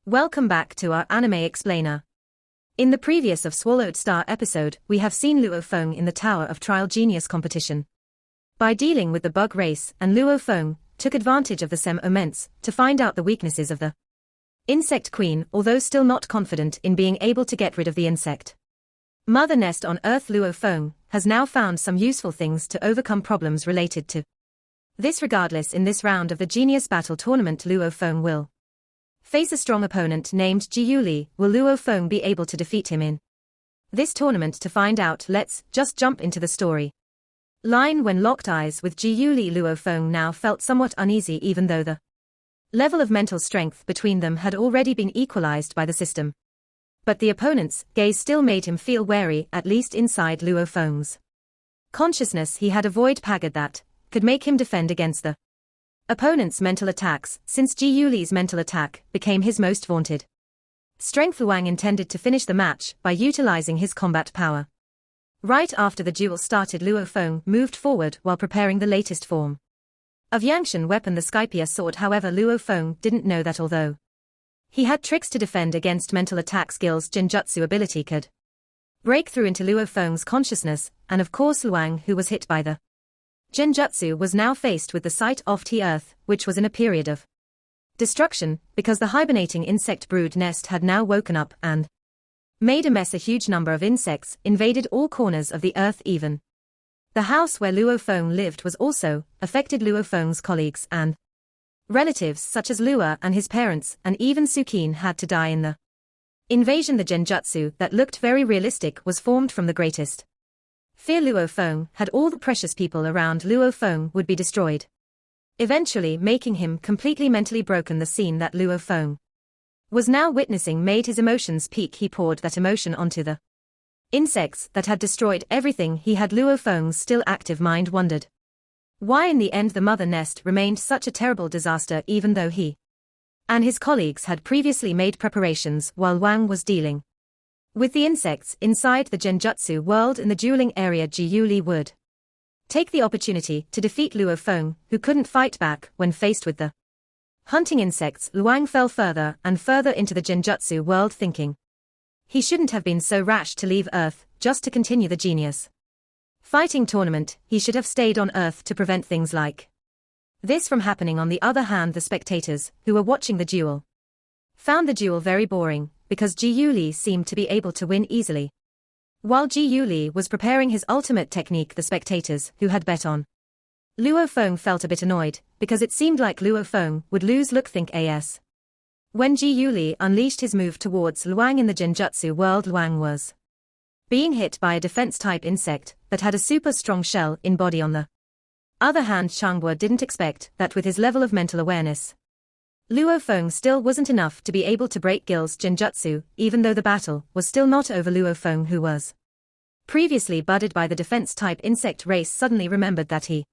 Welcome back to our Anime Explainer. In the previous of Swallowed Star episode, we have seen Luo Feng in the Tower of Trial Genius competition. By dealing with the bug race, and Luo Feng took advantage of the Sem Oments to find out the weaknesses of the insect queen, although still not confident in being able to get rid of the insect mother nest on Earth. Luo Feng has now found some useful things to overcome problems related to this. Regardless, in this round of the Genius Battle Tournament, Luo Feng will face a strong opponent named Ji Yuli. Will Luo Feng be able to defeat him in this tournament? To find out, let's just jump into the story line. When locked eyes with Ji Yuli, Luo Feng now felt somewhat uneasy, even though the level of mental strength between them had already been equalized by the system. But the opponent's gaze still made him feel wary, at least inside Luo Feng's consciousness. He had a void pagged that could make him defend against the opponent's mental attacks, since Ji Yuli's mental attack became his most vaunted strength. Wang intended to finish the match by utilizing his combat power. Right after the duel started, Luo Feng moved forward while preparing the latest form of Yangshan weapon, the Skypia sword. However, Luo Feng didn't know that although he had tricks to defend against mental attacks, Gil's Genjutsu ability could break through into Luo Feng's consciousness, and of course Luang, who was hit by the Genjutsu, was now faced with the sight of the Earth, which was in a period of destruction, because the hibernating insect brood nest had now woken up and made a mess. A huge number of insects invaded all corners of the Earth. Even the house where Luo Feng lived was also affected. Luo Feng's colleagues and relatives, such as Luo and his parents, and even Sukin, had to die in the invasion. The Genjutsu that looked very realistic was formed from the greatest fear. Luo Feng had all the precious people around Luo Feng would be destroyed, eventually making him completely mentally broken. The scene that Luo Feng was now witnessing made his emotions peak. He poured that emotion onto the insects that had destroyed everything he had. Luo Feng's still active mind wondered why in the end the mother nest remained such a terrible disaster, even though he and his colleagues had previously made preparations while Wang was dealing with the insects inside the Genjutsu world in the dueling area. Ji Yuli would take the opportunity to defeat Luo Feng, who couldn't fight back when faced with the hunting insects. Luang fell further and further into the Genjutsu world, thinking he shouldn't have been so rash to leave Earth just to continue the genius fighting tournament. He should have stayed on Earth to prevent things like this from happening. On the other hand, the spectators who were watching the duel found the duel very boring, because Ji Yuli seemed to be able to win easily. While Ji Yuli was preparing his ultimate technique, the spectators who had bet on Luo Feng felt a bit annoyed, because it seemed like Luo Feng would lose. Look, think as when Ji Yuli unleashed his move towards Luang in the Genjutsu world, Luang was being hit by a defense-type insect that had a super strong shell in body. On the other hand, Changhua didn't expect that with his level of mental awareness, Luo Feng still wasn't enough to be able to break Gil's Genjutsu, even though the battle was still not over. Luo Feng, who was previously budded by the defense-type insect race, suddenly remembered that he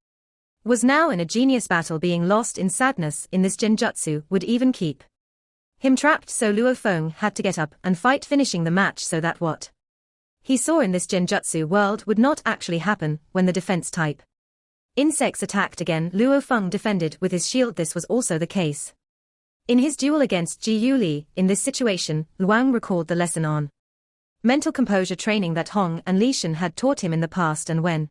was now in a genius battle. Being lost in sadness in this Genjutsu would even keep him trapped, so Luo Feng had to get up and fight, finishing the match so that what he saw in this Genjutsu world would not actually happen. When the defense-type insects attacked again, Luo Feng defended with his shield. This was also the case in his duel against Ji Yuli. In this situation, Luang recalled the lesson on mental composure training that Hong and Li Shan had taught him in the past, and when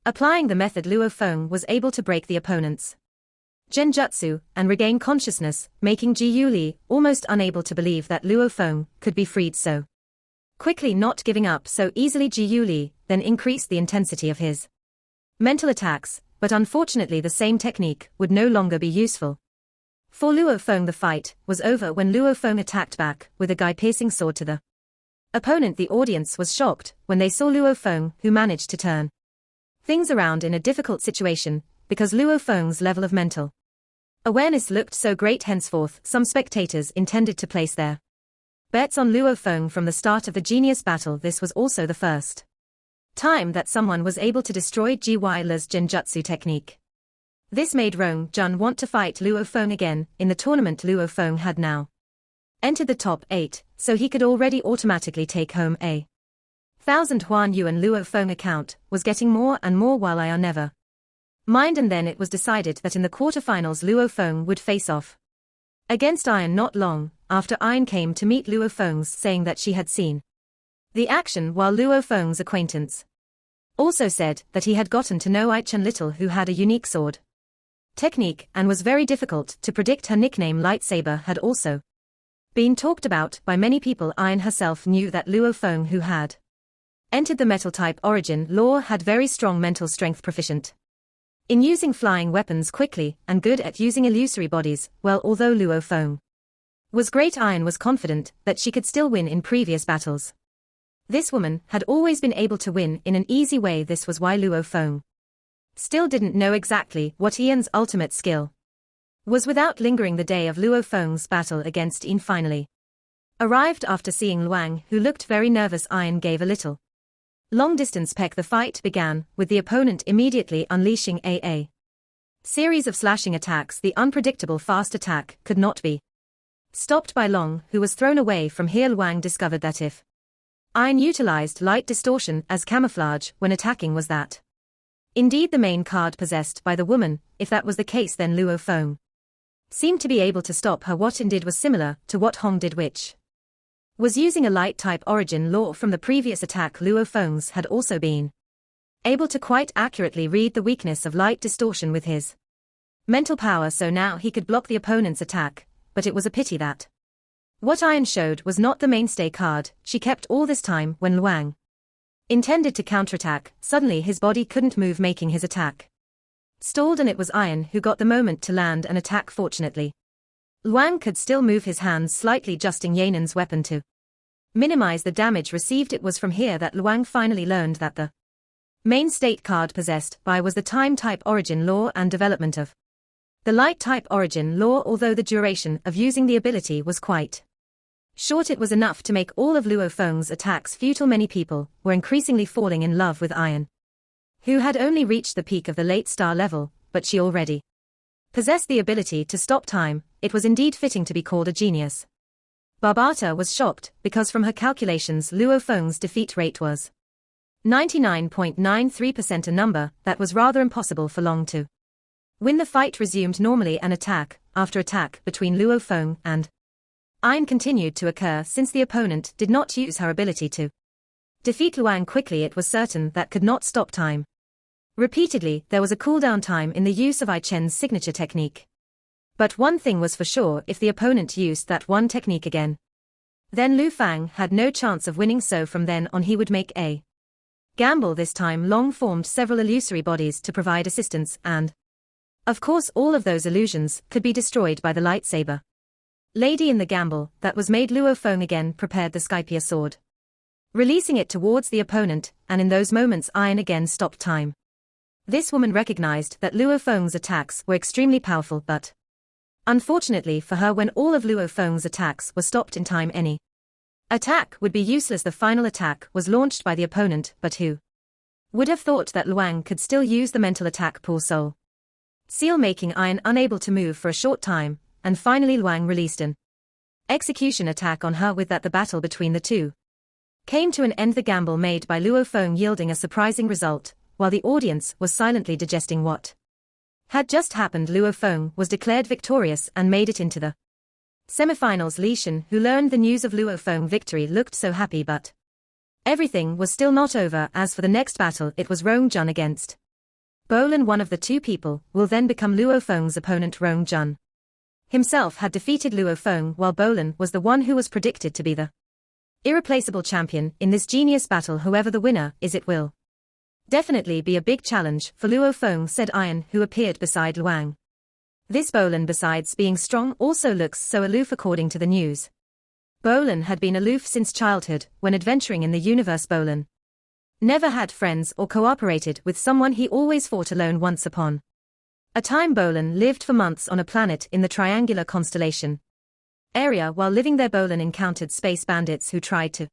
applying the method, Luo Feng was able to break the opponent's Genjutsu and regain consciousness, making Ji Yuli almost unable to believe that Luo Feng could be freed so quickly. Not giving up so easily, Ji Yuli then increased the intensity of his mental attacks, but unfortunately the same technique would no longer be useful for Luo Feng. The fight was over when Luo Feng attacked back with a guy-piercing sword to the opponent. The audience was shocked when they saw Luo Feng, who managed to turn things around in a difficult situation, because Luo Feng's level of mental awareness looked so great. Henceforth, some spectators intended to place their bets on Luo Feng from the start of the genius battle. This was also the first time that someone was able to destroy Ji Yuli's Genjutsu technique. This made Rong Jun want to fight Luo Feng again. In the tournament, Luo Feng had now entered the top 8, so he could already automatically take home a 1,000 Huan Yuan. Luo Feng account was getting more and more while I never mind, and then it was decided that in the quarterfinals Luo Feng would face off against Iron. Not long after Ian came to meet Luo Feng's, saying that she had seen the action while Luo Feng's acquaintance also said that he had gotten to know Ai Chen little, who had a unique sword technique and was very difficult to predict. Her nickname LightSaber had also been talked about by many people. Ian herself knew that Luo Feng, who had entered the metal type origin law, had very strong mental strength, proficient in using flying weapons quickly, and good at using illusory bodies. Well, although Luo Feng was great, Ian was confident that she could still win in previous battles. This woman had always been able to win in an easy way. This was why Luo Feng still didn't know exactly what Ian's ultimate skill was. Without lingering, the day of Luo Feng's battle against Ian finally arrived. After seeing Luang, who looked very nervous, Ian gave a little long-distance peck. The fight began, with the opponent immediately unleashing a series of slashing attacks. The unpredictable fast attack could not be stopped by Long, who was thrown away from here. Luang discovered that if Ian utilized light distortion as camouflage when attacking, was that indeed the main card possessed by the woman? If that was the case, then Luo Feng seemed to be able to stop her. What Ian did was similar to what Hong did, which was using a light type origin law from the previous attack. Luo Feng's had also been able to quite accurately read the weakness of light distortion with his mental power, so now he could block the opponent's attack. But it was a pity that what Ian showed was not the mainstay card she kept all this time. When Luang intended to counterattack, suddenly his body couldn't move, making his attack stalled, and it was Ian who got the moment to land an attack. Fortunately, Luang could still move his hands slightly, adjusting Yanan's weapon to minimize the damage received. It was from here that Luang finally learned that the main state card possessed by was the time type origin law and development of the light type origin law. Although the duration of using the ability was quite short, it was enough to make all of Luo Feng's attacks futile. Many people were increasingly falling in love with Ian, who had only reached the peak of the late star level, but she already possessed the ability to stop time. It was indeed fitting to be called a genius. Barbata was shocked, because from her calculations Luo Feng's defeat rate was 99.93%, a number that was rather impossible for Long to win. The fight resumed normally, and attack after attack between Luo Feng and Ian continued to occur. Since the opponent did not use her ability to defeat Luang quickly, it was certain that could not stop time. Repeatedly, there was a cooldown time in the use of Ai Chen's signature technique. But one thing was for sure: if the opponent used that one technique again, then Luo Feng had no chance of winning. So from then on he would make a gamble. This time Long formed several illusory bodies to provide assistance, and of course all of those illusions could be destroyed by the lightsaber lady. In the gamble that was made, Luo Feng again prepared the Skypiea sword, releasing it towards the opponent, and in those moments Ian again stopped time. This woman recognized that Luo Feng's attacks were extremely powerful, but unfortunately for her, when all of Luo Feng's attacks were stopped in time, any attack would be useless. The final attack was launched by the opponent, but who would have thought that Luang could still use the mental attack, poor soul, seal, making Ian unable to move for a short time, and finally Luang released an execution attack on her. With that, the battle between the two came to an end, the gamble made by Luo Feng yielding a surprising result. While the audience was silently digesting what had just happened, Luo Feng was declared victorious and made it into the semifinals. Li Shan, who learned the news of Luo Feng's victory, looked so happy, but everything was still not over. As for the next battle, it was Rong Jun against Bolin. One of the two people will then become Luo Feng's opponent. Rong Jun himself had defeated Luo Feng, while Bolin was the one who was predicted to be the irreplaceable champion in this genius battle. Whoever the winner is, it will definitely be a big challenge for Luo Feng, said Ian, who appeared beside Luang. This Bolin, besides being strong, also looks so aloof. According to the news, Bolin had been aloof since childhood. When adventuring in the universe, Bolin never had friends or cooperated with someone. He always fought alone. Once upon a time, Bolin lived for months on a planet in the triangular constellation area. While living there, Bolin encountered space bandits who tried to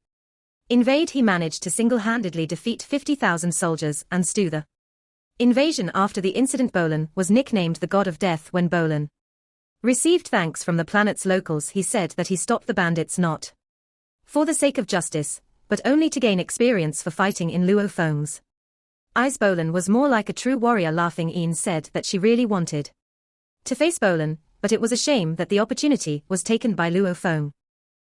invade. He managed to single-handedly defeat 50,000 soldiers and stew the invasion. After the incident, Bolin was nicknamed the God of Death. When Bolin received thanks from the planet's locals, he said that he stopped the bandits not for the sake of justice, but only to gain experience for fighting in Luo Feng's eyes. Bolin was more like a true warrior. Laughing, Ian said that she really wanted to face Bolin, but it was a shame that the opportunity was taken by Luo Feng.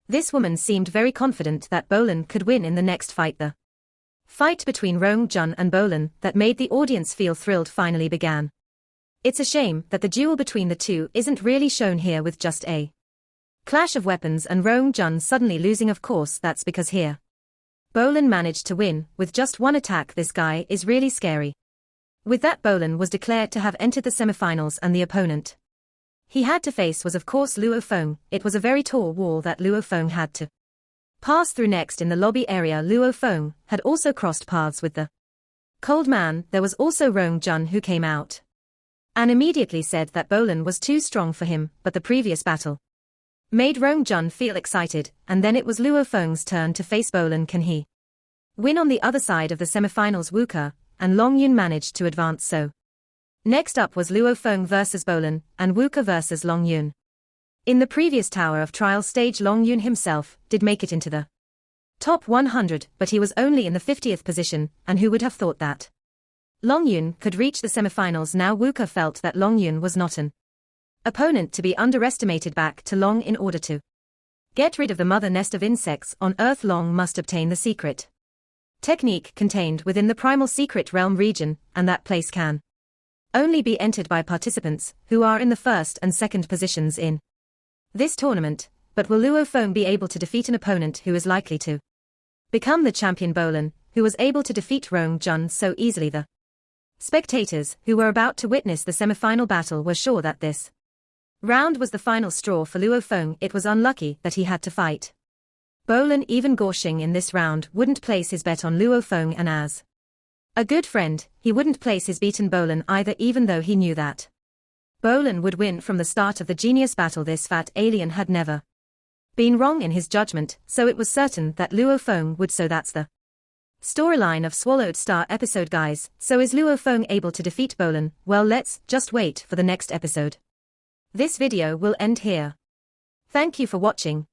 This woman seemed very confident that Bolin could win in the next fight. The fight between Rong Jun and Bolin that made the audience feel thrilled finally began. It's a shame that the duel between the two isn't really shown here with just a clash of weapons and Rong Jun suddenly losing. Of course that's because here Bolin managed to win with just one attack. This guy is really scary. With that, Bolin was declared to have entered the semifinals, and the opponent he had to face was of course Luo Feng. It was a very tall wall that Luo Feng had to pass through. Next in the lobby area, Luo Feng had also crossed paths with the cold man. There was also Rong Jun, who came out and immediately said that Bolin was too strong for him, but the previous battle made Rong Jun feel excited, and then it was Luo Feng's turn to face Bolin. Can he win? On the other side of the semifinals, Wuka and Long Yun managed to advance. So next up was Luo Feng versus Bolin, and Wuka versus Long Yun. In the previous Tower of Trial stage, Long Yun himself did make it into the top 100, but he was only in the 50th position, and who would have thought that Long Yun could reach the semifinals? Now Wuka felt that Long Yun was not an opponent to be underestimated. Back to Long. In order to get rid of the mother nest of insects on Earth, Long must obtain the secret technique contained within the primal secret realm region, and that place can only be entered by participants who are in the first and second positions in this tournament. But will Luo Feng be able to defeat an opponent who is likely to become the champion? Bolin, who was able to defeat Rong Jun so easily. The spectators who were about to witness the semi-final battle were sure that this round was the final straw for Luo Feng. It was unlucky that he had to fight Bolin. Even Gorshing in this round wouldn't place his bet on Luo Feng, and as a good friend, he wouldn't place his beaten Bolin either, even though he knew that Bolin would win from the start of the genius battle. This fat alien had never been wrong in his judgment, so it was certain that Luo Feng would. So that's the storyline of Swallowed Star episode, guys. So is Luo Feng able to defeat Bolin? Well, let's just wait for the next episode. This video will end here. Thank you for watching.